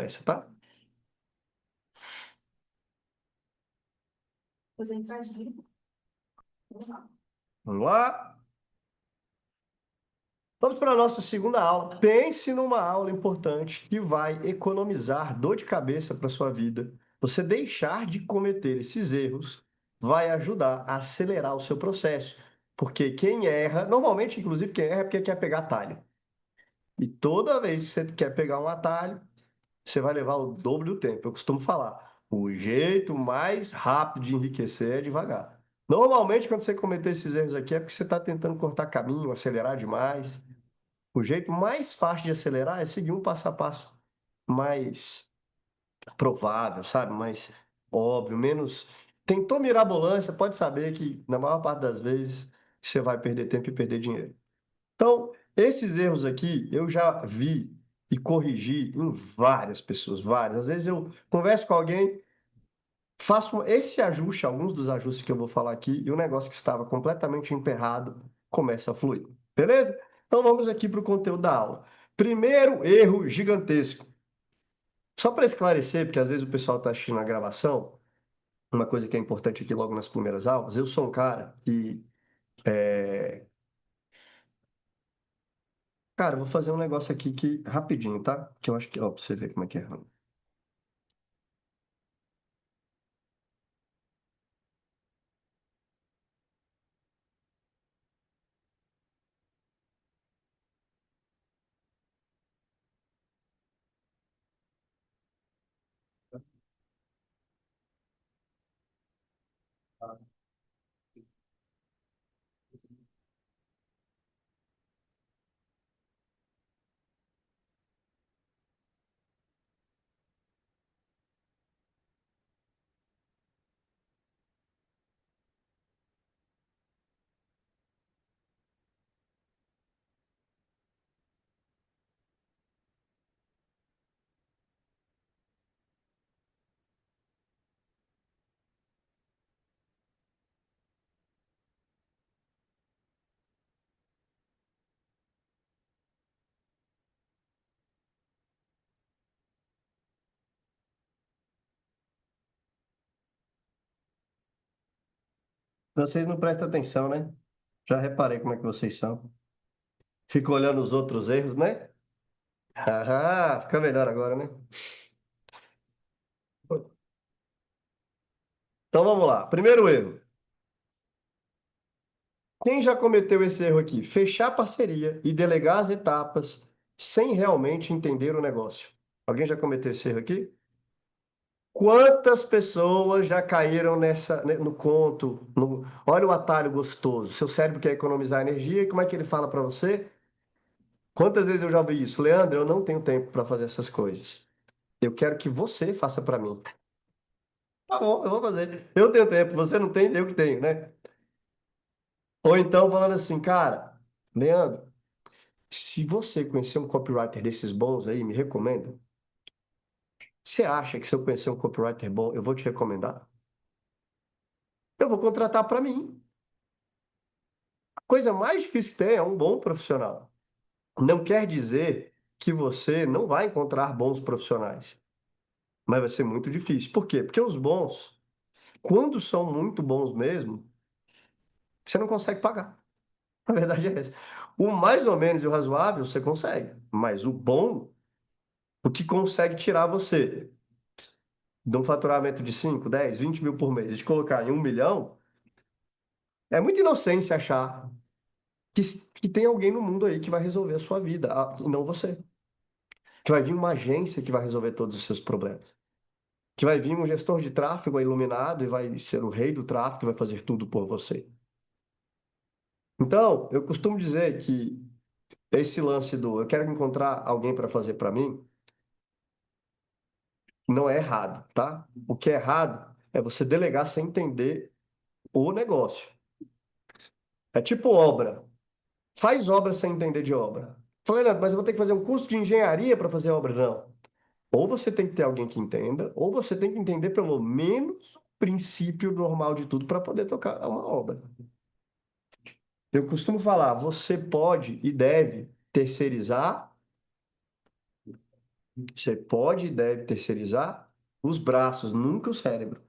começa, tá? Fazer entradinha. Vamos lá. Vamos lá. Vamos para a nossa segunda aula. Pense numa aula importante que vai economizar dor de cabeça para sua vida. Você deixar de cometer esses erros vai ajudar a acelerar o seu processo. Porque quem erra, normalmente, inclusive, quem erra é porque quer pegar atalho. E toda vez que você quer pegar um atalho, você vai levar o dobro do tempo. Eu costumo falar, o jeito mais rápido de enriquecer é devagar. Normalmente, quando você cometer esses erros aqui, é porque você está tentando cortar caminho, acelerar demais. O jeito mais fácil de acelerar é seguir um passo a passo mais provável, sabe? Mais óbvio, menos. Tentou mirabolância, pode saber que, na maior parte das vezes, você vai perder tempo e perder dinheiro. Então, esses erros aqui eu já vi e corrigi em várias pessoas, várias. Às vezes eu converso com alguém, faço esse ajuste, alguns dos ajustes que eu vou falar aqui, e o negócio que estava completamente emperrado começa a fluir. Beleza? Então vamos aqui para o conteúdo da aula. Primeiro erro gigantesco. Só para esclarecer, porque às vezes o pessoal está assistindo a gravação, uma coisa que é importante aqui logo nas primeiras aulas, eu sou um cara que cara, eu vou fazer um negócio aqui que rapidinho, tá? Que eu acho que, ó, pra você ver como é que é. Vocês não prestam atenção, né? Já reparei como é que vocês são. Fica olhando os outros erros, né? Ah, fica melhor agora, né? Então vamos lá. Primeiro erro. Quem já cometeu esse erro aqui? Fechar parceria e delegar as etapas sem realmente entender o negócio. Alguém já cometeu esse erro aqui? Quantas pessoas já caíram no conto? Olha o atalho gostoso. Seu cérebro quer economizar energia e como é que ele fala para você? Quantas vezes eu já ouvi isso? Leandro, eu não tenho tempo para fazer essas coisas. Eu quero que você faça para mim. Tá bom, eu vou fazer. Eu tenho tempo, você não tem, eu que tenho, né? Ou então falando assim, cara, Leandro, se você conhecer um copywriter desses bons aí, me recomenda. Você acha que se eu conhecer um copywriter bom, eu vou te recomendar? Eu vou contratar para mim. A coisa mais difícil que tem é um bom profissional. Não quer dizer que você não vai encontrar bons profissionais, mas vai ser muito difícil. Por quê? Porque os bons, quando são muito bons mesmo, você não consegue pagar. A verdade é essa. O mais ou menos e o razoável você consegue, mas o bom, o que consegue tirar você de um faturamento de 5, 10, 20 mil por mês e te colocar em 1 milhão, é muita inocência achar que tem alguém no mundo aí que vai resolver a sua vida, e não você. Que vai vir uma agência que vai resolver todos os seus problemas. Que vai vir um gestor de tráfego iluminado e vai ser o rei do tráfego e vai fazer tudo por você. Então, eu costumo dizer que esse lance do eu quero encontrar alguém para fazer para mim não é errado, tá? O que é errado é você delegar sem entender o negócio. É tipo obra. Faz obra sem entender de obra. Falei, Leandro, mas eu vou ter que fazer um curso de engenharia para fazer obra. Não. Ou você tem que ter alguém que entenda, ou você tem que entender pelo menos o princípio normal de tudo para poder tocar uma obra. Eu costumo falar, você pode e deve terceirizar Você pode e deve terceirizar os braços, nunca o cérebro,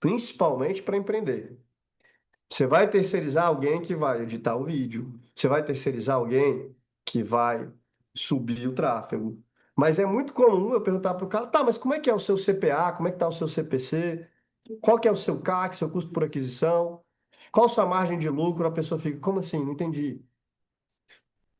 principalmente para empreender. Você vai terceirizar alguém que vai editar o vídeo, você vai terceirizar alguém que vai subir o tráfego. Mas é muito comum eu perguntar para o cara, tá, mas como é que é o seu CPA, como é que está o seu CPC, qual que é o seu CAC, seu custo por aquisição, qual sua margem de lucro? A pessoa fica, como assim? Não entendi.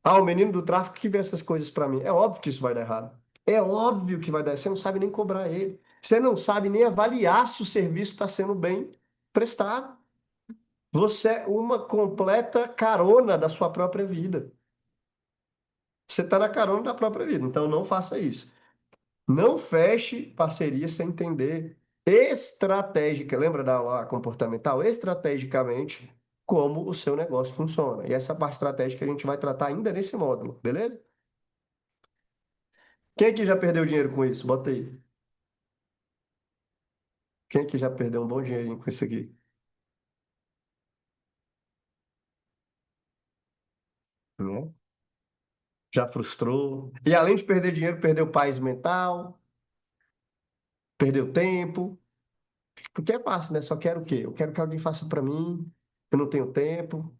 Ah, o menino do tráfico que vê essas coisas para mim. É óbvio que isso vai dar errado. É óbvio que vai dar. Você não sabe nem cobrar ele. Você não sabe nem avaliar se o serviço está sendo bem prestado. Você é uma completa carona da sua própria vida. Você está na carona da própria vida. Então não faça isso. Não feche parceria sem entender estratégica. Lembra da aula comportamental? Estrategicamente, como o seu negócio funciona. E essa parte estratégica a gente vai tratar ainda nesse módulo, beleza? Quem aqui já perdeu dinheiro com isso? Bota aí. Quem aqui já perdeu um bom dinheirinho com isso aqui? Né? Já frustrou. E além de perder dinheiro, perdeu paz mental, perdeu tempo. Porque é fácil, né? Só quero o quê? Eu quero que alguém faça para mim. Eu não tenho tempo.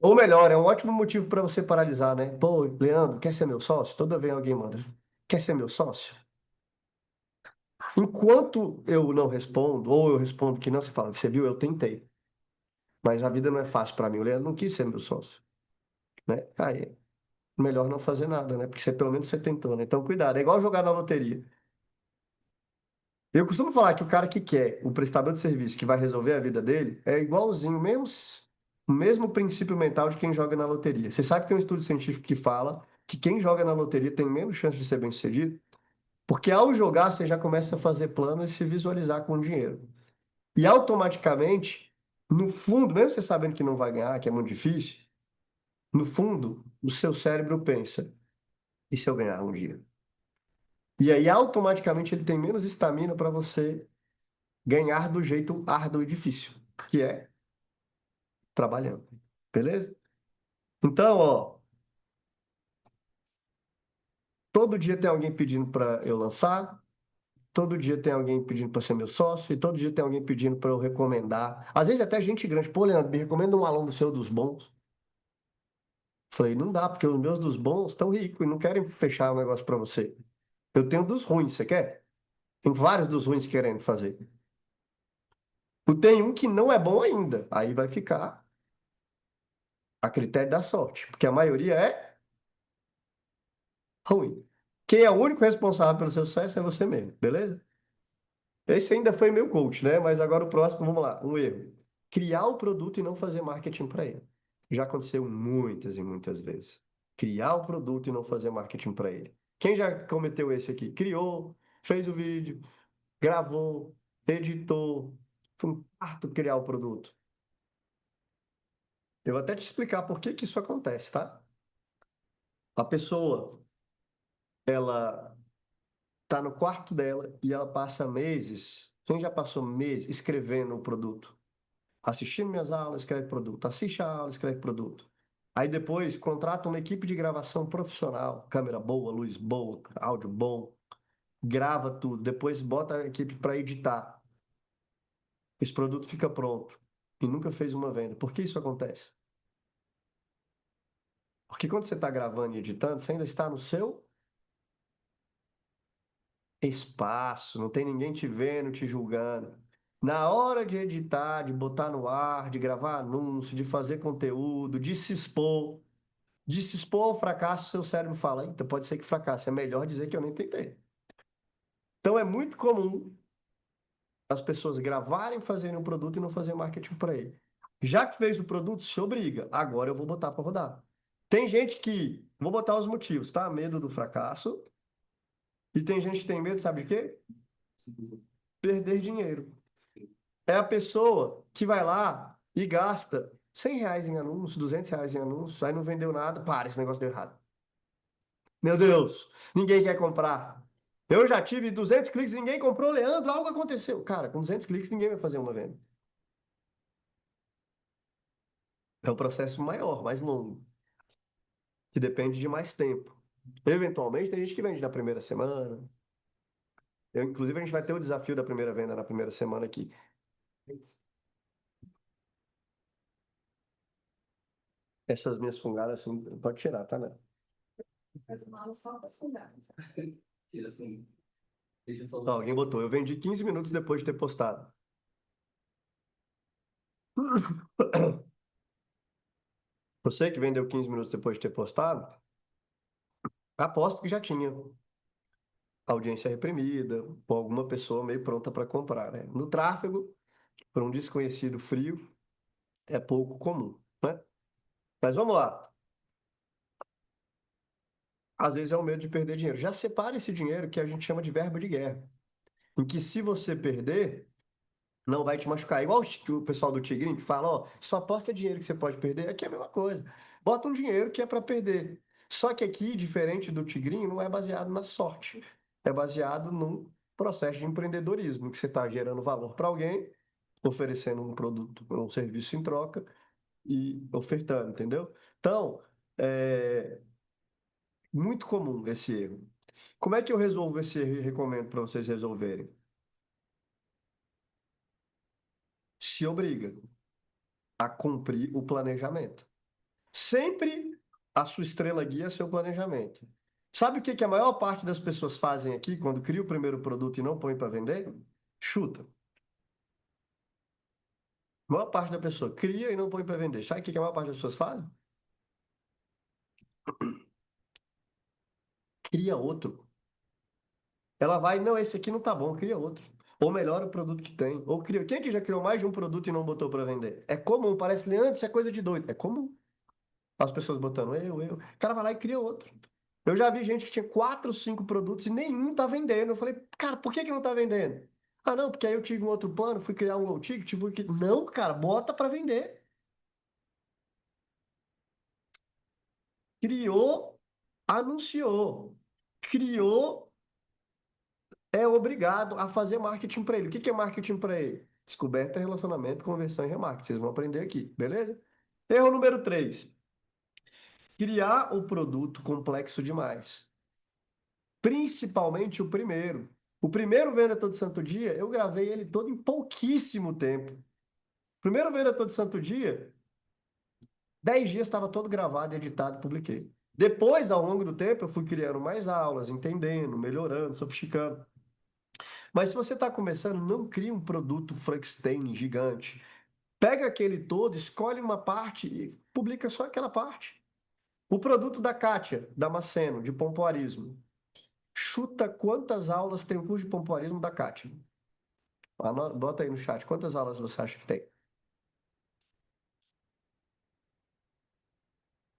Ou melhor, é um ótimo motivo para você paralisar, né? Pô, Leandro, quer ser meu sócio? Toda vez alguém manda. Quer ser meu sócio? Enquanto eu não respondo, ou eu respondo que não, você fala, você viu, eu tentei. Mas a vida não é fácil para mim. O Leandro não quis ser meu sócio, né? Aí melhor não fazer nada, né? Porque você, pelo menos você tentou, né? Então, cuidado. É igual jogar na loteria. Eu costumo falar que o cara que quer, o prestador de serviço que vai resolver a vida dele, é igualzinho, o mesmo princípio mental de quem joga na loteria. Você sabe que tem um estudo científico que fala que quem joga na loteria tem menos chance de ser bem-sucedido, porque ao jogar você já começa a fazer planos e se visualizar com dinheiro. E automaticamente, no fundo, mesmo você sabendo que não vai ganhar, que é muito difícil, no fundo, o seu cérebro pensa: e se eu ganhar um dia? E aí, automaticamente, ele tem menos estamina para você ganhar do jeito árduo e difícil, que é trabalhando. Beleza? Então, ó, todo dia tem alguém pedindo para eu lançar, todo dia tem alguém pedindo para ser meu sócio, e todo dia tem alguém pedindo para eu recomendar. Às vezes até gente grande, pô, Leandro, me recomenda um aluno seu dos bons. Falei, não dá, porque os meus dos bons estão ricos e não querem fechar o negócio para você. Eu tenho dos ruins, você quer? Tem vários dos ruins querendo fazer. E tem um que não é bom ainda. Aí vai ficar a critério da sorte, porque a maioria é ruim. Quem é o único responsável pelo seu sucesso é você mesmo, beleza? Esse ainda foi meu coach, né? Mas agora o próximo, vamos lá, um erro. Criar o produto e não fazer marketing para ele. Já aconteceu muitas e muitas vezes. Criar o produto e não fazer marketing para ele. Quem já cometeu esse aqui? Criou, fez o vídeo, gravou, editou. Foi um parto criar o produto. Eu vou até te explicar por que que isso acontece, tá? A pessoa, ela tá no quarto dela e ela passa meses, quem já passou meses escrevendo o produto? Assistindo minhas aulas, escreve produto. Assiste a aula, escreve produto. Aí depois contrata uma equipe de gravação profissional, câmera boa, luz boa, áudio bom, grava tudo. Depois bota a equipe para editar. Esse produto fica pronto e nunca fez uma venda. Por que isso acontece? Porque quando você está gravando e editando, você ainda está no seu espaço, não tem ninguém te vendo, te julgando. Na hora de editar, de botar no ar, de gravar anúncio, de fazer conteúdo, de se expor ao fracasso, seu cérebro fala, então pode ser que fracasse, é melhor dizer que eu nem tentei. Então é muito comum as pessoas gravarem, fazerem um produto e não fazer marketing para ele. Já que fez o produto, se obriga. Agora eu vou botar para rodar. Tem gente que, vou botar os motivos, tá? Medo do fracasso. E tem gente que tem medo, sabe de quê? Perder dinheiro. É a pessoa que vai lá e gasta R$ 100 em anúncio, R$ 200 em anúncio, aí não vendeu nada, para, esse negócio deu errado. Meu Deus, ninguém quer comprar. Eu já tive 200 cliques, ninguém comprou, Leandro, algo aconteceu. Cara, com 200 cliques ninguém vai fazer uma venda. É um processo maior, mais longo, que depende de mais tempo. Eventualmente, tem gente que vende na primeira semana. Inclusive, a gente vai ter o desafio da primeira venda na primeira semana aqui. Essas minhas fungadas, assim, pode tirar, tá, né? Faz uma aula só para as fundadas. Tira assim, deixa só Ó, os. alguém botou, eu vendi 15 minutos depois de ter postado. Você que vendeu 15 minutos depois de ter postado, aposto que já tinha audiência reprimida, ou alguma pessoa meio pronta para comprar, né? No tráfego, para um desconhecido frio, é pouco comum, né? Mas vamos lá. Às vezes é o medo de perder dinheiro. Já separa esse dinheiro que a gente chama de verba de guerra, em que se você perder, não vai te machucar. Igual o pessoal do Tigrinho que fala, ó, só aposta dinheiro que você pode perder. Aqui é a mesma coisa. Bota um dinheiro que é para perder. Só que aqui, diferente do Tigrinho, não é baseado na sorte. É baseado num processo de empreendedorismo, que você está gerando valor para alguém, oferecendo um produto ou um serviço em troca e ofertando, entendeu? Então, é muito comum esse erro. Como é que eu resolvo esse erro e recomendo para vocês resolverem? Se obriga a cumprir o planejamento. Sempre a sua estrela guia é seu planejamento. Sabe o que que a maior parte das pessoas fazem aqui quando cria o primeiro produto e não põe para vender? Chuta. A maior parte da pessoa cria e não põe para vender. Sabe o que que a maior parte das pessoas fazem? Cria outro. Ela vai, não, esse aqui não tá bom, cria outro. Ou melhora o produto que tem. Ou cria. Quem é que já criou mais de um produto e não botou para vender? É comum, parece, Leandro, isso é coisa de doido. É comum. As pessoas botando eu. O cara vai lá e cria outro. Eu já vi gente que tinha quatro, cinco produtos e nenhum tá vendendo. Eu falei, cara, por que que não tá vendendo? Ah, não, porque aí eu tive um outro plano, fui criar um low ticket, tive que... Não, cara, bota para vender. Criou, anunciou. Criou, é obrigado a fazer marketing para ele. O que que é marketing para ele? Descoberta, relacionamento, conversão e remarketing. Vocês vão aprender aqui, beleza? Erro número 3. Criar o produto complexo demais. Principalmente o primeiro. O primeiro Venda Todo Santo Dia, eu gravei ele todo em pouquíssimo tempo. Primeiro Venda Todo Santo Dia, 10 dias estava todo gravado, editado, publiquei. Depois, ao longo do tempo, eu fui criando mais aulas, entendendo, melhorando, sofisticando. Mas se você está começando, não cria um produto Frankenstein gigante. Pega aquele todo, escolhe uma parte e publica só aquela parte. O produto da Kátia, Damasceno, de pompoarismo. Chuta quantas aulas tem o curso de pompoarismo da Kátia. Bota aí no chat, quantas aulas você acha que tem?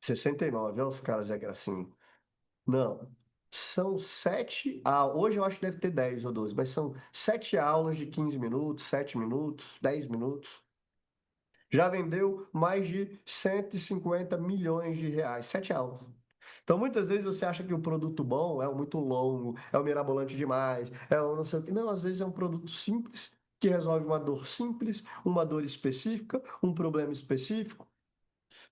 69, olha os caras é gracinha. Não, são sete, hoje eu acho que deve ter 10 ou 12, mas são sete aulas de 15 minutos, 7 minutos, 10 minutos. Já vendeu mais de 150 milhões de reais, sete aulas. Então, muitas vezes você acha que o produto bom é o muito longo, é o mirabolante demais, é o não sei o que. Não, às vezes é um produto simples, que resolve uma dor simples, uma dor específica, um problema específico,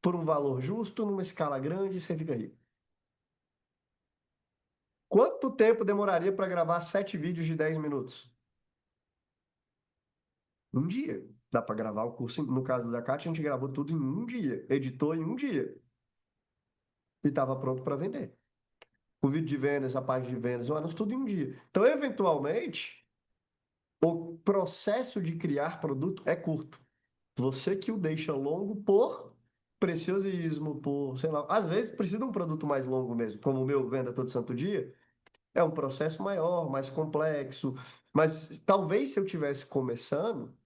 por um valor justo, numa escala grande, e você fica rico. Quanto tempo demoraria para gravar sete vídeos de 10 minutos? Um dia. Dá para gravar o curso. No caso da Kátia, a gente gravou tudo em um dia, editou em um dia e estava pronto para vender. O vídeo de vendas, a página de vendas, o anúncio, tudo em um dia. Então, eventualmente, o processo de criar produto é curto. Você que o deixa longo por preciosismo, por, sei lá, às vezes precisa de um produto mais longo mesmo, como o meu Venda Todo Santo Dia, é um processo maior, mais complexo, mas talvez se eu tivesse começando,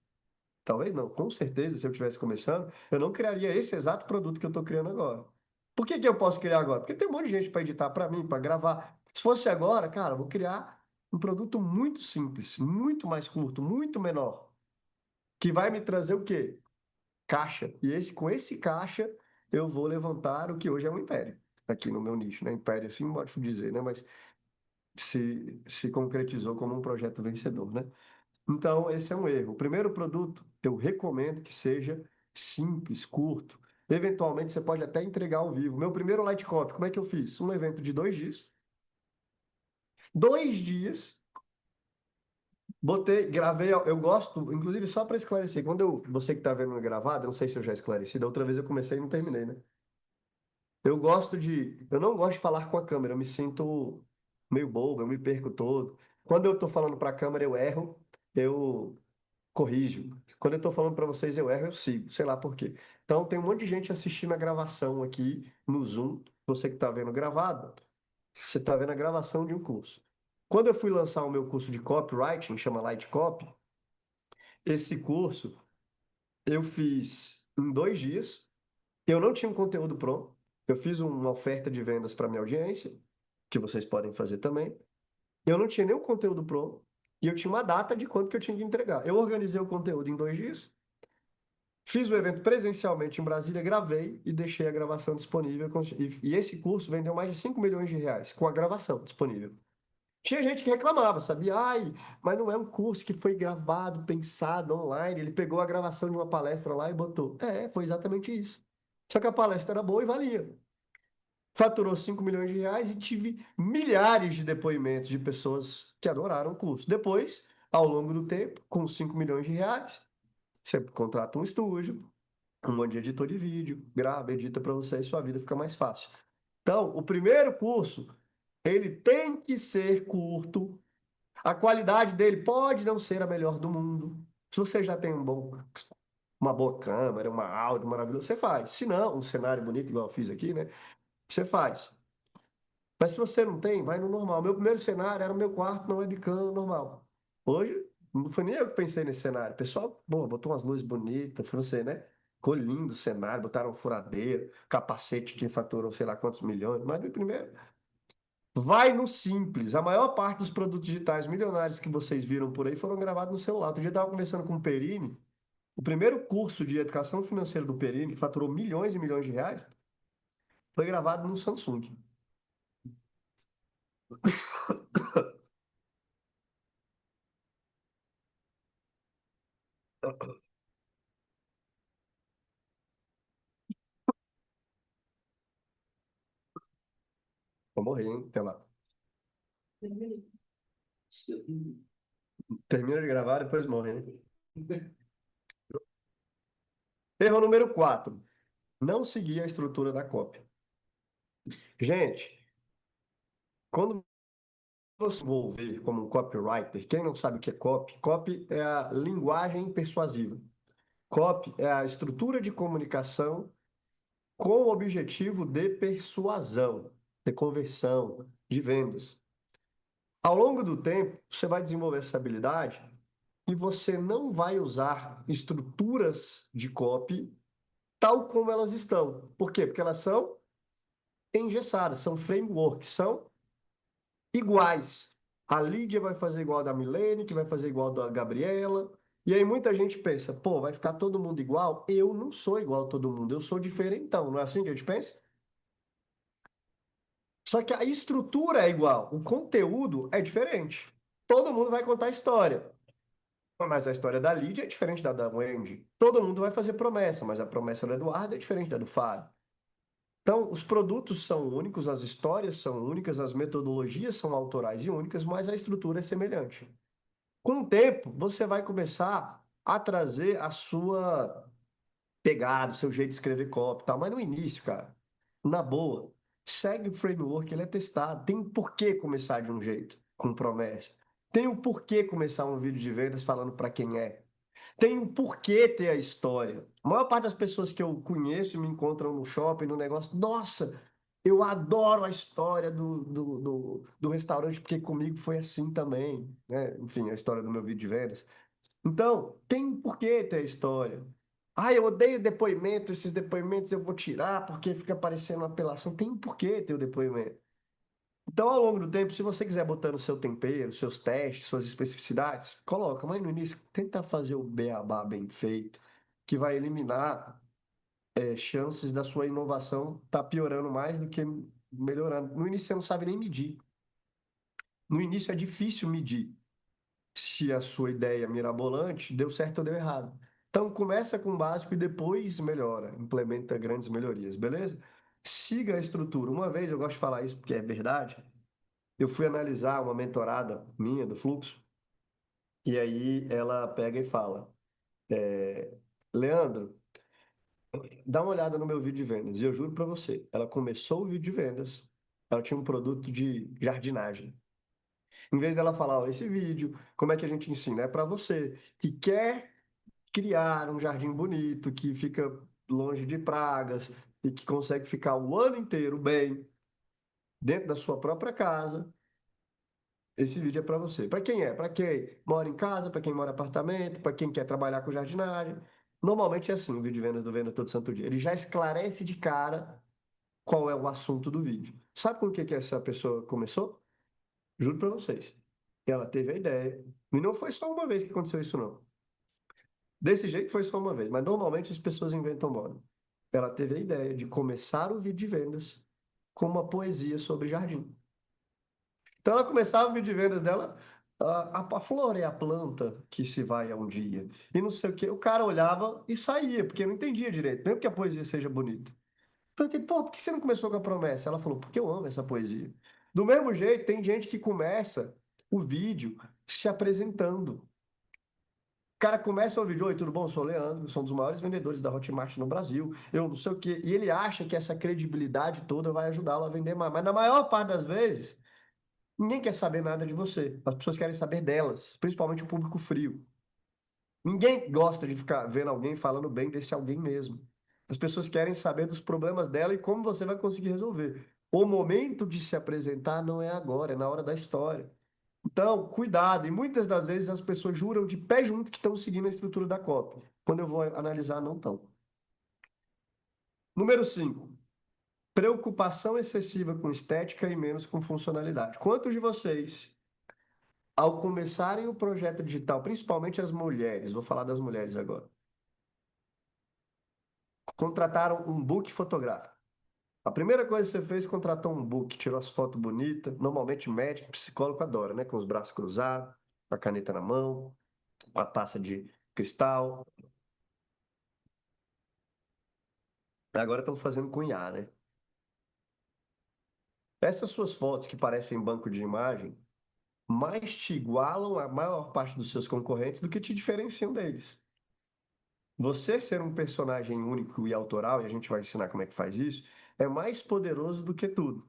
talvez não, com certeza se eu tivesse começando, eu não criaria esse exato produto que eu estou criando agora. Por que que eu posso criar agora? Porque tem um monte de gente para editar para mim, para gravar. Se fosse agora, cara, eu vou criar um produto muito simples, muito mais curto, muito menor, que vai me trazer o quê? Caixa. E com esse caixa eu vou levantar o que hoje é um império, aqui no meu nicho, né? Império, assim, pode dizer, né? Mas se concretizou como um projeto vencedor, né? Então, esse é um erro. O primeiro produto, eu recomendo que seja simples, curto. Eventualmente, você pode até entregar ao vivo. Meu primeiro Light Copy, como é que eu fiz? Um evento de 2 dias. 2 dias. Botei, gravei, eu gosto, inclusive só para esclarecer, você que está vendo gravado, eu não sei se eu já esclareci, da outra vez eu comecei e não terminei, né? Eu não gosto de falar com a câmera, eu me sinto meio bobo, eu me perco todo. Quando eu estou falando para a câmera, eu erro, eu corrijo. Quando eu estou falando para vocês, eu erro, eu sigo, sei lá por quê. Então, tem um monte de gente assistindo a gravação aqui no Zoom, você que está vendo gravado, você está vendo a gravação de um curso. Quando eu fui lançar o meu curso de copywriting, chama Light Copy, esse curso eu fiz em 2 dias. Eu não tinha um conteúdo pronto. Eu fiz uma oferta de vendas para minha audiência, que vocês podem fazer também. Eu não tinha nenhum conteúdo pronto. E eu tinha uma data de quanto que eu tinha que entregar. Eu organizei o conteúdo em 2 dias. Fiz o evento presencialmente em Brasília, gravei e deixei a gravação disponível. E esse curso vendeu mais de 5 milhões de reais com a gravação disponível. Tinha gente que reclamava, sabia? Ai, mas não é um curso que foi gravado, pensado online. Ele pegou a gravação de uma palestra lá e botou. É, foi exatamente isso. Só que a palestra era boa e valia. Faturou 5 milhões de reais e tive milhares de depoimentos de pessoas que adoraram o curso. Depois, ao longo do tempo, com 5 milhões de reais, você contrata um estúdio, um monte de editor de vídeo, grava, edita para você e sua vida fica mais fácil. Então, o primeiro curso, ele tem que ser curto. A qualidade dele pode não ser a melhor do mundo. Se você já tem uma boa câmera, uma áudio maravilhoso, você faz. Se não, um cenário bonito, igual eu fiz aqui, né? Você faz. Mas se você não tem, vai no normal. Meu primeiro cenário era o meu quarto na webcam normal. Hoje, não foi nem eu que pensei nesse cenário. O pessoal, pô, botou umas luzes bonitas, foi você, né? Ficou lindo o cenário, botaram furadeira, capacete que faturou sei lá quantos milhões. Mas no primeiro, vai no simples. A maior parte dos produtos digitais milionários que vocês viram por aí foram gravados no celular. Outro dia eu estava conversando com o Perini. O primeiro curso de educação financeira do Perini, que faturou milhões e milhões de reais, foi gravado no Samsung. Vou morrer, hein? Até lá. Termina de gravar, depois morre, hein? Erro número 4. Não seguir a estrutura da cópia. Gente, quando você envolver como um copywriter, quem não sabe o que é copy? Copy é a linguagem persuasiva. Copy é a estrutura de comunicação com o objetivo de persuasão, de conversão, de vendas. Ao longo do tempo, você vai desenvolver essa habilidade e você não vai usar estruturas de copy tal como elas estão. Por quê? Porque elas são engessadas, são frameworks, são iguais. A Lídia vai fazer igual a da Milene, que vai fazer igual a da Gabriela. E aí muita gente pensa, pô, vai ficar todo mundo igual? Eu não sou igual a todo mundo, eu sou diferentão, não é assim que a gente pensa? Só que a estrutura é igual, o conteúdo é diferente. Todo mundo vai contar história. Mas a história da Lídia é diferente da Wendy. Todo mundo vai fazer promessa, mas a promessa do Eduardo é diferente da do Fábio. Então, os produtos são únicos, as histórias são únicas, as metodologias são autorais e únicas, mas a estrutura é semelhante. Com o tempo, você vai começar a trazer a sua pegada, o seu jeito de escrever copy e tal, mas no início, cara, na boa, segue o framework, ele é testado. Tem um porquê começar de um jeito, com promessa. Tem um porquê começar um vídeo de vendas falando para quem é. Tem um porquê ter a história. A maior parte das pessoas que eu conheço e me encontram no shopping, no negócio, nossa, eu adoro a história do restaurante, porque comigo foi assim também, né? Enfim, a história do meu vídeo de vendas. Então, tem um porquê ter a história. Ah, eu odeio depoimento, esses depoimentos eu vou tirar porque fica parecendo uma apelação. Tem um porquê ter o depoimento. Então, ao longo do tempo, se você quiser botar no seu tempero, seus testes, suas especificidades, coloca, mas no início, tenta fazer o beabá bem feito, que vai eliminar chances da sua inovação estar piorando mais do que melhorando. No início, você não sabe nem medir. No início, é difícil medir se a sua ideia mirabolante deu certo ou deu errado. Então, começa com o básico e depois melhora, implementa grandes melhorias, beleza? Siga a estrutura. Uma vez, eu gosto de falar isso porque é verdade, eu fui analisar uma mentorada minha do fluxo, e aí ela pega e fala, Leandro, dá uma olhada no meu vídeo de vendas. E eu juro para você, ela começou o vídeo de vendas, ela tinha um produto de jardinagem. Em vez dela falar, ó, esse vídeo, como é que a gente ensina? É para você que quer criar um jardim bonito, que fica longe de pragas e que consegue ficar o ano inteiro bem dentro da sua própria casa. Esse vídeo é para você. Para quem é? Para quem mora em casa, para quem mora em apartamento, para quem quer trabalhar com jardinagem. Normalmente é assim o vídeo de vendas do Venda Todo Santo Dia. Ele já esclarece de cara qual é o assunto do vídeo. Sabe com o que que essa pessoa começou? Juro para vocês. Ela teve a ideia. E não foi só uma vez que aconteceu isso, não. Desse jeito foi só uma vez, mas normalmente as pessoas inventam moda. Ela teve a ideia de começar o vídeo de vendas com uma poesia sobre jardim. Então ela começava o vídeo de vendas dela, a flor é a planta que se vai a um dia. E não sei o quê. O cara olhava e saía, porque não entendia direito, mesmo que a poesia seja bonita. Perguntei, pô, por que você não começou com a promessa? Ela falou, porque eu amo essa poesia. Do mesmo jeito, tem gente que começa o vídeo se apresentando. O cara começa o vídeo, oi, tudo bom? Eu sou o Leandro, sou um dos maiores vendedores da Hotmart no Brasil. Eu não sei o quê. E ele acha que essa credibilidade toda vai ajudá-lo a vender mais. Mas na maior parte das vezes, ninguém quer saber nada de você. As pessoas querem saber delas, principalmente o público frio. Ninguém gosta de ficar vendo alguém falando bem desse alguém mesmo. As pessoas querem saber dos problemas dela e como você vai conseguir resolver. O momento de se apresentar não é agora, é na hora da história. Então, cuidado. E muitas das vezes as pessoas juram de pé junto que estão seguindo a estrutura da cópia. Quando eu vou analisar, não estão. Número 5. Preocupação excessiva com estética e menos com funcionalidade. Quantos de vocês, ao começarem o projeto digital, principalmente as mulheres, vou falar das mulheres agora, contrataram um book fotográfico? A primeira coisa que você fez, contratou um book, tirou as fotos bonitas. Normalmente médico, psicólogo adora, né? Com os braços cruzados, a caneta na mão, a taça de cristal. Agora estão fazendo com IA, né? Essas suas fotos que parecem banco de imagem mais te igualam a maior parte dos seus concorrentes do que te diferenciam deles. Você ser um personagem único e autoral, e a gente vai ensinar como é que faz isso, é mais poderoso do que tudo.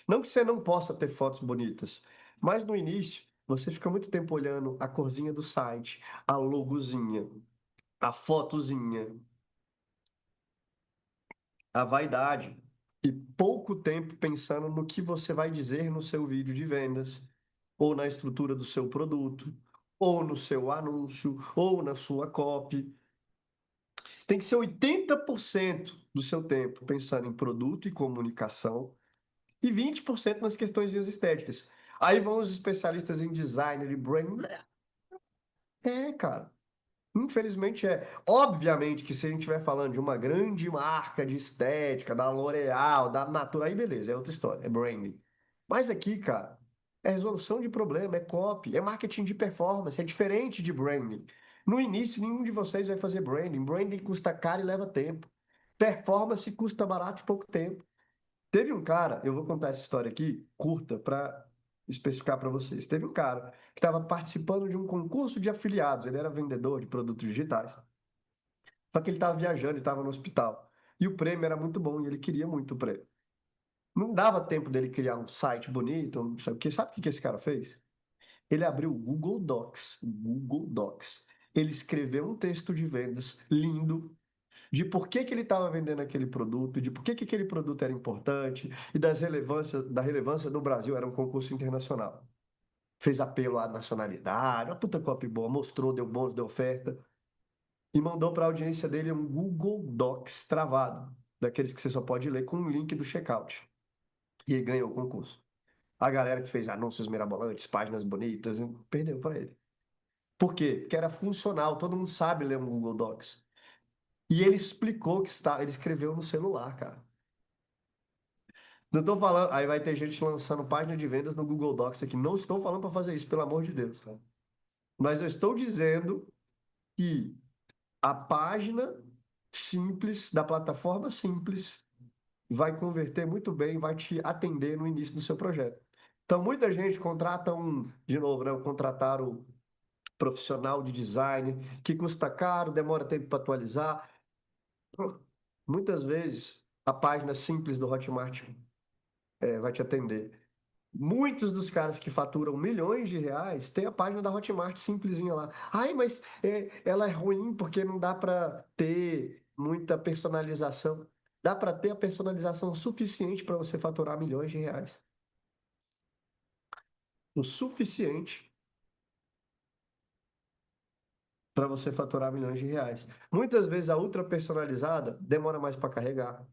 Não que você não possa ter fotos bonitas, mas no início você fica muito tempo olhando a corzinha do site, a logozinha, a fotozinha, a vaidade, e pouco tempo pensando no que você vai dizer no seu vídeo de vendas, ou na estrutura do seu produto, ou no seu anúncio, ou na sua copy. Tem que ser 80% do seu tempo pensando em produto e comunicação e 20% nas questões estéticas. Aí vão os especialistas em design e brand. É, cara. Infelizmente é. Obviamente que se a gente estiver falando de uma grande marca de estética, da L'Oréal, da Natura, aí beleza, é outra história, é branding. Mas aqui, cara, é resolução de problema, é copy, é marketing de performance, é diferente de branding. No início, nenhum de vocês vai fazer branding. Branding custa caro e leva tempo. Performance custa barato e pouco tempo. Teve um cara, eu vou contar essa história aqui, curta, para especificar para vocês. Teve um cara que estava participando de um concurso de afiliados, ele era vendedor de produtos digitais. Só que ele estava viajando, ele estava no hospital. E o prêmio era muito bom e ele queria muito o prêmio. Não dava tempo dele criar um site bonito, não sei o quê. Sabe o que que esse cara fez? Ele abriu o Google Docs. Google Docs. Ele escreveu um texto de vendas lindo, de por que que ele estava vendendo aquele produto, de por que que aquele produto era importante e da relevância do Brasil, era um concurso internacional. Fez apelo à nacionalidade, uma puta copy boa, mostrou, deu bônus, deu oferta e mandou para a audiência dele um Google Docs travado, daqueles que você só pode ler com um link do checkout. E ele ganhou o concurso. A galera que fez anúncios mirabolantes, páginas bonitas, perdeu para ele. Por quê? Porque era funcional, todo mundo sabe ler um Google Docs. E ele explicou que está, ele escreveu no celular, cara. Não estou falando, aí vai ter gente lançando página de vendas no Google Docs aqui. Não estou falando para fazer isso, pelo amor de Deus, cara. Mas eu estou dizendo que A página simples, da plataforma simples, vai converter muito bem, vai te atender no início do seu projeto. Então, muita gente contrata de novo, né, contratar o profissional de design, que custa caro, demora tempo para atualizar. Muitas vezes, a página simples do Hotmart vai te atender. Muitos dos caras que faturam milhões de reais têm a página da Hotmart simplesinha lá. Ai, mas ela é ruim porque não dá para ter muita personalização. Dá para ter a personalização suficiente para você faturar milhões de reais. O suficiente para você faturar milhões de reais. Muitas vezes a ultra personalizada demora mais para carregar.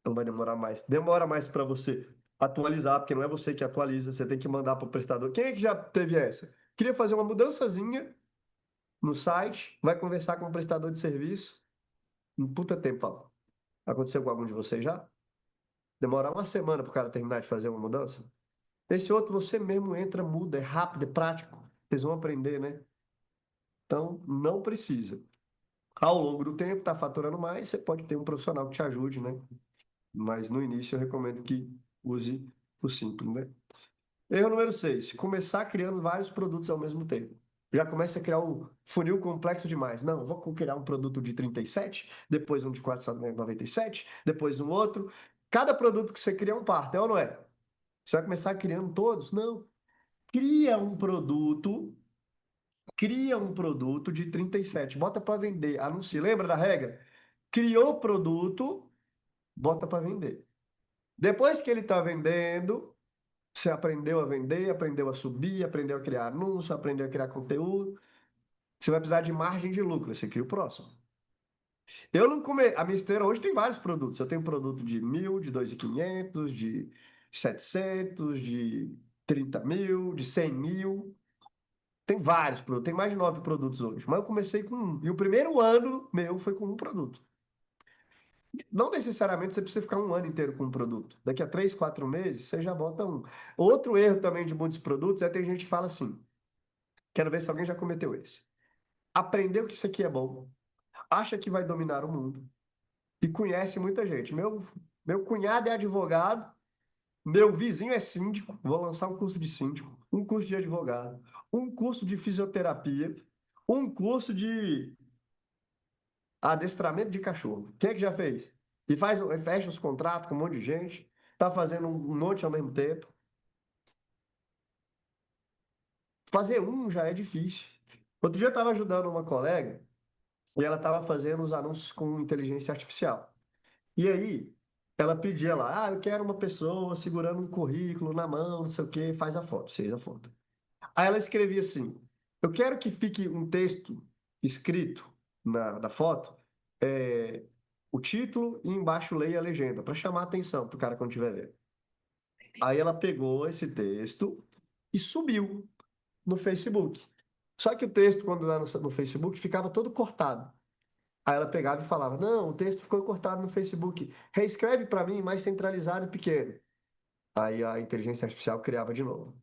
Então vai demorar mais. Demora mais para você atualizar, porque não é você que atualiza, você tem que mandar para o prestador. Quem é que já teve essa? Queria fazer uma mudançazinha no site, vai conversar com o prestador de serviço. Um puta tempo, fala. Aconteceu com algum de vocês já? Demorar uma semana para o cara terminar de fazer uma mudança? Esse outro você mesmo entra, muda, é rápido, é prático. Vocês vão aprender, né? Então, não precisa. Ao longo do tempo, tá faturando mais, você pode ter um profissional que te ajude, né? Mas no início eu recomendo que use o simples, né? Erro número 6, começar criando vários produtos ao mesmo tempo. Já começa a criar o funil complexo demais. Não, vou criar um produto de 37, depois um de 497, depois um outro. Cada produto que você cria é um parto, é ou não é? Você vai começar criando todos? Não. Cria um produto, cria um produto de 37, bota para vender, anuncia. Lembra da regra? Criou o produto, bota para vender. Depois que ele está vendendo, você aprendeu a vender, aprendeu a subir, aprendeu a criar anúncio, aprendeu a criar conteúdo. Você vai precisar de margem de lucro, você cria o próximo. Eu não come... A minha esteira hoje tem vários produtos. Eu tenho produto de 1.000, de 2.500, de 700, de 30.000, de 100.000. Tem vários produtos, tem mais de 9 produtos hoje. Mas eu comecei com um. E o primeiro ano meu foi com um produto. Não necessariamente você precisa ficar um ano inteiro com um produto. Daqui a 3, 4 meses, você já bota um. Outro erro também de muitos produtos é ter gente que fala assim: quero ver se alguém já cometeu esse. Aprendeu que isso aqui é bom, acha que vai dominar o mundo e conhece muita gente. Meu cunhado é advogado, meu vizinho é síndico, vou lançar um curso de síndico, um curso de advogado, um curso de fisioterapia, um curso de adestramento de cachorro. Quem é que já fez? E fecha os contratos com um monte de gente, tá fazendo um monte ao mesmo tempo. Fazer um já é difícil. Outro dia eu estava ajudando uma colega e ela estava fazendo os anúncios com inteligência artificial. E aí, ela pedia lá, eu quero uma pessoa segurando um currículo na mão, não sei o quê, faz a foto, fez a foto. Aí ela escrevia assim, eu quero que fique um texto escrito na foto, é, o título e embaixo leia a legenda, para chamar a atenção para o cara quando estiver vendo. Aí ela pegou esse texto e subiu no Facebook. Só que o texto, quando lá no Facebook, ficava todo cortado. Aí ela pegava e falava: não, o texto ficou cortado no Facebook. Reescreve para mim mais centralizado e pequeno. Aí a inteligência artificial criava de novo.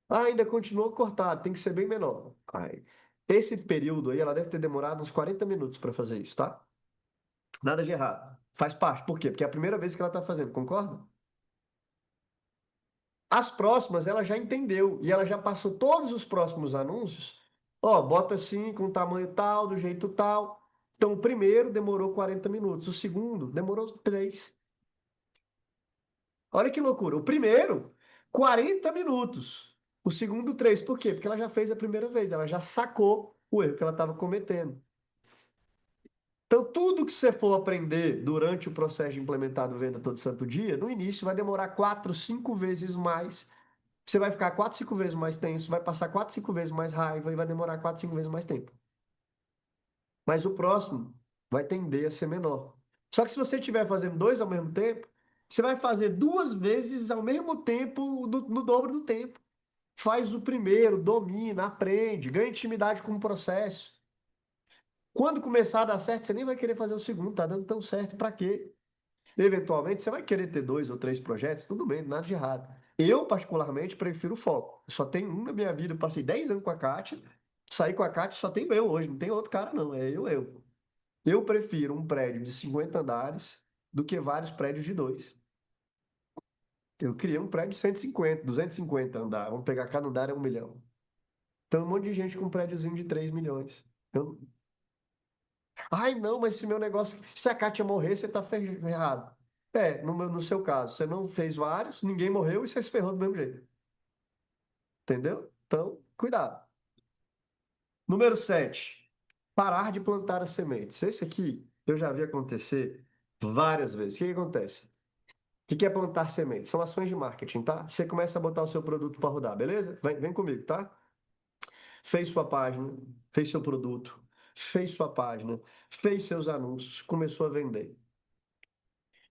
Ah, ainda continuou cortado, tem que ser bem menor. Aí, esse período aí, ela deve ter demorado uns 40 minutos para fazer isso, tá? Nada de errado. Faz parte. Por quê? Porque é a primeira vez que ela está fazendo, concorda? As próximas ela já entendeu e ela já passou todos os próximos anúncios. Ó, bota assim, com tamanho tal, do jeito tal. Então, o primeiro demorou 40 minutos, o segundo demorou 3. Olha que loucura. O primeiro, 40 minutos. O segundo, 3. Por quê? Porque ela já fez a primeira vez, ela já sacou o erro que ela estava cometendo. Então, tudo que você for aprender durante o processo de implementar do Venda Todo Santo Dia, no início vai demorar 4, 5 vezes mais. Você vai ficar 4, 5 vezes mais tenso, vai passar 4, 5 vezes mais raiva e vai demorar 4, 5 vezes mais tempo. Mas o próximo vai tender a ser menor. Só que se você estiver fazendo dois ao mesmo tempo, você vai fazer 2 vezes ao mesmo tempo, no dobro do tempo. Faz o primeiro, domina, aprende, ganha intimidade com o processo. Quando começar a dar certo, você nem vai querer fazer o segundo, tá dando tão certo, para quê? Eventualmente, você vai querer ter 2 ou 3 projetos, tudo bem, nada de errado. Eu, particularmente, prefiro o foco. Eu só tenho um na minha vida, eu passei 10 anos com a Kátia, Sair com a Cátia só tem eu hoje, não tem outro cara não, é eu. Eu prefiro um prédio de 50 andares do que vários prédios de dois. Eu criei um prédio de 150, 250 andares. Vamos pegar cada andar é 1 milhão. Então, um monte de gente com um prédiozinho de 3 milhões. Eu... Ai, não, mas se meu negócio. Se a Kátia morrer, você tá ferrado. É, no seu caso, você não fez vários, ninguém morreu e você se ferrou do mesmo jeito. Entendeu? Então, cuidado. Número 7. Parar de plantar as sementes. Esse aqui eu já vi acontecer várias vezes. O que que acontece? O que é plantar sementes? São ações de marketing, tá? Você começa a botar o seu produto para rodar, beleza? Vem comigo, tá? Fez sua página, fez seu produto, fez sua página, fez seus anúncios, começou a vender.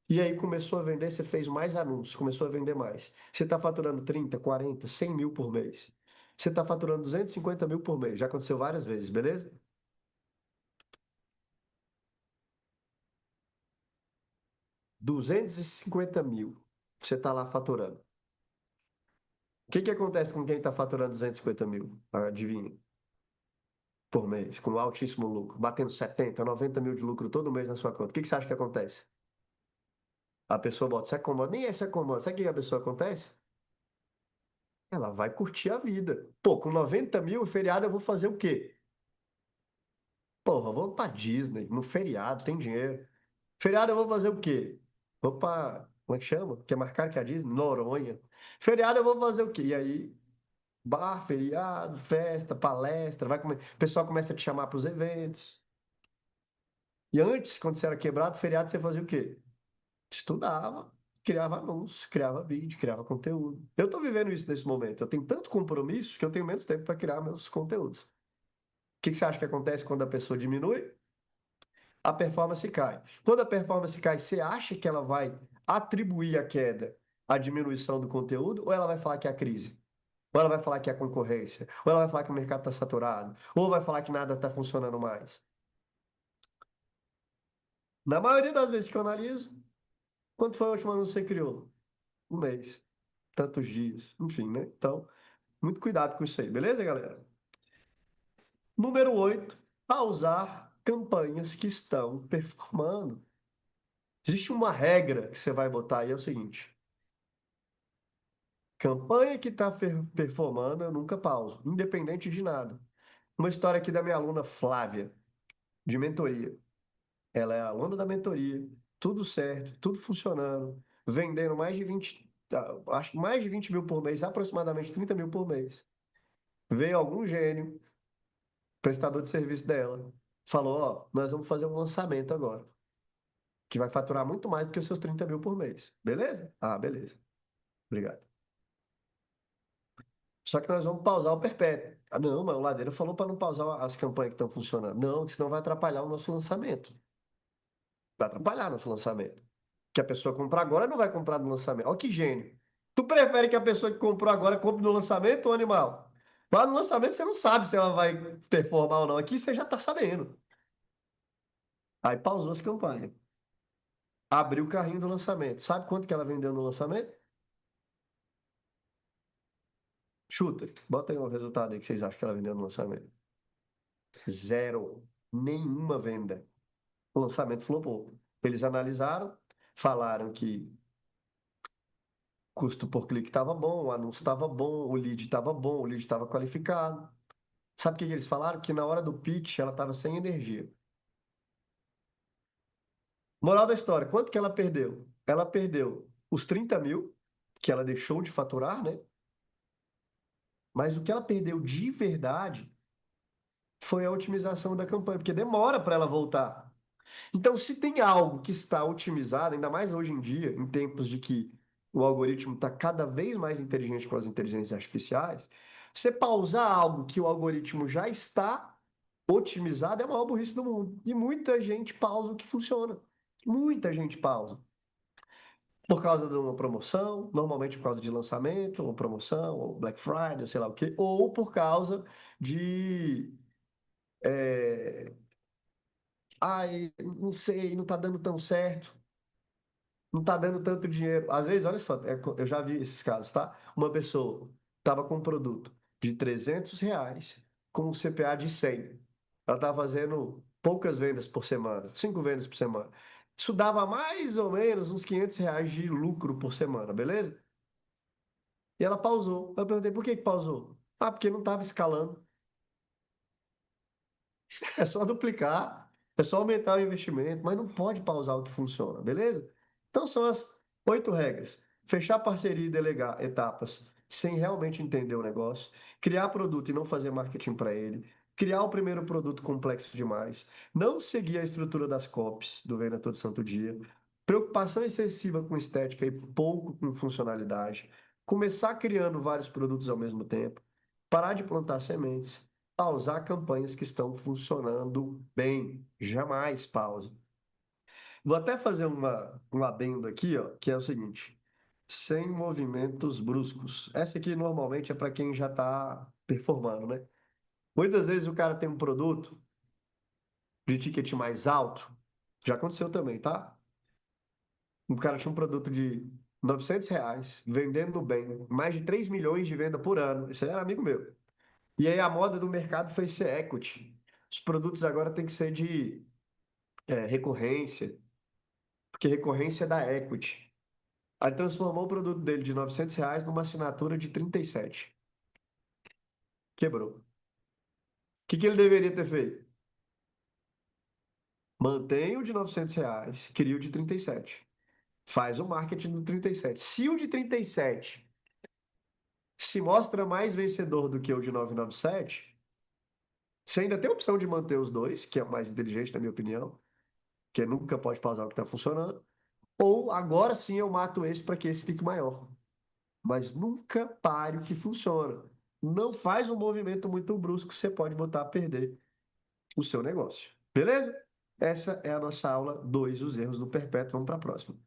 E aí começou a vender, você fez mais anúncios, começou a vender mais. Você está faturando 30, 40, 100 mil por mês. Você está faturando 250 mil por mês. Já aconteceu várias vezes, beleza? 250 mil. Você está lá faturando. O que que acontece com quem está faturando 250 mil? Adivinha? Por mês, com altíssimo lucro, batendo 70, 90 mil de lucro todo mês na sua conta. O que que você acha que acontece? A pessoa bota, se acomoda, nem é se acomoda. Sabe o que a pessoa acontece? Ela vai curtir a vida. Pô, com 90 mil, feriado eu vou fazer o quê? Porra, eu vou pra Disney, no feriado, tem dinheiro. Feriado eu vou fazer o quê? Vou pra, como é que chama? Que é mais caro que a Disney? Noronha. Feriado eu vou fazer o quê? E aí, bar, feriado, festa, palestra, o pessoal começa a te chamar para os eventos. E antes, quando você era quebrado, feriado você fazia o quê? Estudava, criava anúncios, criava vídeo, criava conteúdo. Eu estou vivendo isso nesse momento. Eu tenho tanto compromisso que eu tenho menos tempo para criar meus conteúdos. O que que você acha que acontece quando a pessoa diminui? A performance cai. Quando a performance cai, você acha que ela vai atribuir a queda à diminuição do conteúdo ou ela vai falar que é a crise? Ou ela vai falar que é a concorrência? Ou ela vai falar que o mercado está saturado? Ou vai falar que nada está funcionando mais? Na maioria das vezes que eu analiso, quanto foi a última anúncio que você criou? Um mês, tantos dias, enfim, né? Então, muito cuidado com isso aí, beleza, galera? Número 8, pausar campanhas que estão performando. Existe uma regra que você vai botar aí, é o seguinte: campanha que está performando, eu nunca pauso, independente de nada. Uma história aqui da minha aluna Flávia, de mentoria. Ela é a aluna da mentoria, tudo certo, tudo funcionando, vendendo mais de 20, acho que mais de 20 mil por mês, aproximadamente 30 mil por mês. Veio algum gênio, prestador de serviço dela, falou: Ó, nós vamos fazer um lançamento agora, que vai faturar muito mais do que os seus 30 mil por mês. Beleza? Ah, beleza. Obrigado. Só que nós vamos pausar o perpétuo. Ah, não, mas o Ladeira falou para não pausar as campanhas que estão funcionando. Não, que senão vai atrapalhar o nosso lançamento. Vai atrapalhar nosso lançamento. Que a pessoa comprar agora não vai comprar no lançamento. Olha que gênio. Tu prefere que a pessoa que comprou agora compre no lançamento ou animal? Lá no lançamento você não sabe se ela vai performar ou não. Aqui você já está sabendo. Aí pausou as campanhas. Abriu o carrinho do lançamento. Sabe quanto que ela vendeu no lançamento? Chuta. Bota aí o resultado aí que vocês acham que ela vendeu no lançamento. Zero. Nenhuma venda. O lançamento flopou. Eles analisaram, falaram que custo por clique estava bom, o anúncio estava bom, o lead estava bom, o lead estava qualificado. Sabe o que que eles falaram? Que na hora do pitch ela estava sem energia. Moral da história, quanto que ela perdeu? Ela perdeu os 30 mil, que ela deixou de faturar, né? Mas o que ela perdeu de verdade foi a otimização da campanha, porque demora para ela voltar. Então, se tem algo que está otimizado, ainda mais hoje em dia, em tempos de que o algoritmo está cada vez mais inteligente com as inteligências artificiais, você pausar algo que o algoritmo já está otimizado é a maior burrice do mundo. E muita gente pausa o que funciona. Muita gente pausa. Por causa de uma promoção, normalmente por causa de lançamento, ou promoção, ou Black Friday, ou sei lá o quê, ou por causa de. Ai, não sei, não está dando tão certo. Não está dando tanto dinheiro. Às vezes, olha só, eu já vi esses casos, tá? Uma pessoa estava com um produto de R$ 300, com um CPA de 100. Ela estava fazendo poucas vendas por semana, 5 vendas por semana. Isso dava mais ou menos uns R$ 500 de lucro por semana, beleza? E ela pausou. Eu perguntei, por que que pausou? Ah, porque não estava escalando. É só duplicar, é só aumentar o investimento, mas não pode pausar o que funciona, beleza? Então são as 8 regras. Fechar parceria e delegar etapas sem realmente entender o negócio, criar produto e não fazer marketing para ele, criar o primeiro produto complexo demais, não seguir a estrutura das copies do Venda Todo Santo Dia, preocupação excessiva com estética e pouco com funcionalidade, começar criando vários produtos ao mesmo tempo, parar de plantar sementes, pausar campanhas que estão funcionando bem. Jamais pause. Vou até fazer um adendo aqui, ó, que é o seguinte: sem movimentos bruscos. Essa aqui normalmente é para quem já está performando, né? Muitas vezes o cara tem um produto de ticket mais alto, já aconteceu também, tá? O cara tinha um produto de R$ 900, vendendo bem, mais de 3 milhões de venda por ano. Isso aí era amigo meu. E aí a moda do mercado foi ser equity. Os produtos agora têm que ser de recorrência, porque recorrência é da equity. Aí transformou o produto dele de R$ 900 numa assinatura de 37. Quebrou. O que que ele deveria ter feito? Mantém o de R$ 900, cria o de 37. Faz o marketing do 37. Se o de 37 se mostra mais vencedor do que o de 997, você ainda tem a opção de manter os dois, que é o mais inteligente, na minha opinião, que nunca pode pausar o que está funcionando. Ou agora sim eu mato esse para que esse fique maior. Mas nunca pare o que funciona. Não faz um movimento muito brusco, você pode botar a perder o seu negócio. Beleza? Essa é a nossa aula 2, os erros do perpétuo. Vamos para a próxima.